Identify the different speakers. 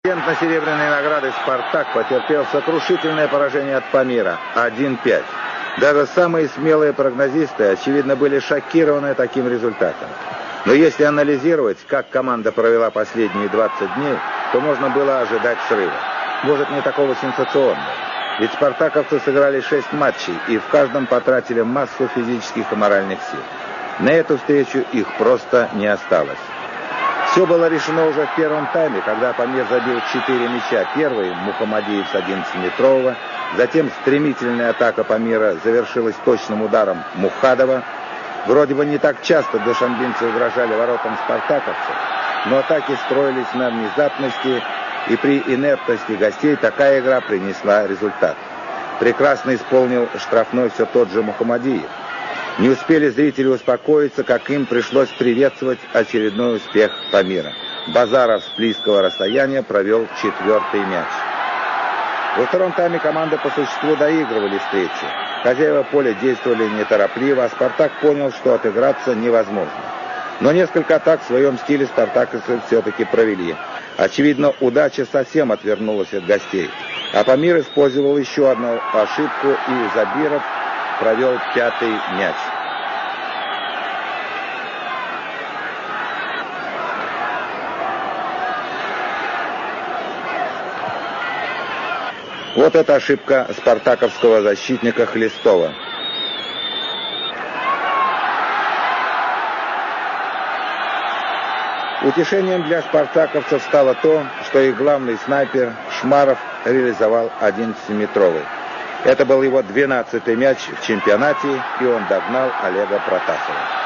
Speaker 1: На серебряной награды «Спартак» потерпел сокрушительное поражение от Памира 1-5. Даже самые смелые прогнозисты, очевидно, были шокированы таким результатом. Но если анализировать, как команда провела последние 20 дней, то можно было ожидать срыва. Может, не такого сенсационного. Ведь спартаковцы сыграли 6 матчей и в каждом потратили массу физических и моральных сил. На эту встречу их просто не осталось. Все было решено уже в первом тайме, когда Памир забил 4 мяча. Первый Мухамадиев с 11-метрового. Затем стремительная атака Памира завершилась точным ударом Мухадова. Вроде бы не так часто душанбинцы угрожали воротам спартаковцев, но атаки строились на внезапности, и при инертности гостей такая игра принесла результат. Прекрасно исполнил штрафной все тот же Мухамадиев. Не успели зрители успокоиться, как им пришлось приветствовать очередной успех Памира. Базаров с близкого расстояния провел 4-й мяч. Во втором тайме команды по существу доигрывали встречу. Хозяева поля действовали неторопливо, а «Спартак» понял, что отыграться невозможно. Но несколько атак в своем стиле спартаковцы все-таки провели. Очевидно, удача совсем отвернулась от гостей. А Памир использовал еще одну ошибку, и Забиров провел 5-й мяч. Вот эта ошибка спартаковского защитника Хлестова. Утешением для спартаковцев стало то, что их главный снайпер Шмаров реализовал 11-метровый. Это был его 12-й мяч в чемпионате, и он догнал Олега Протасова.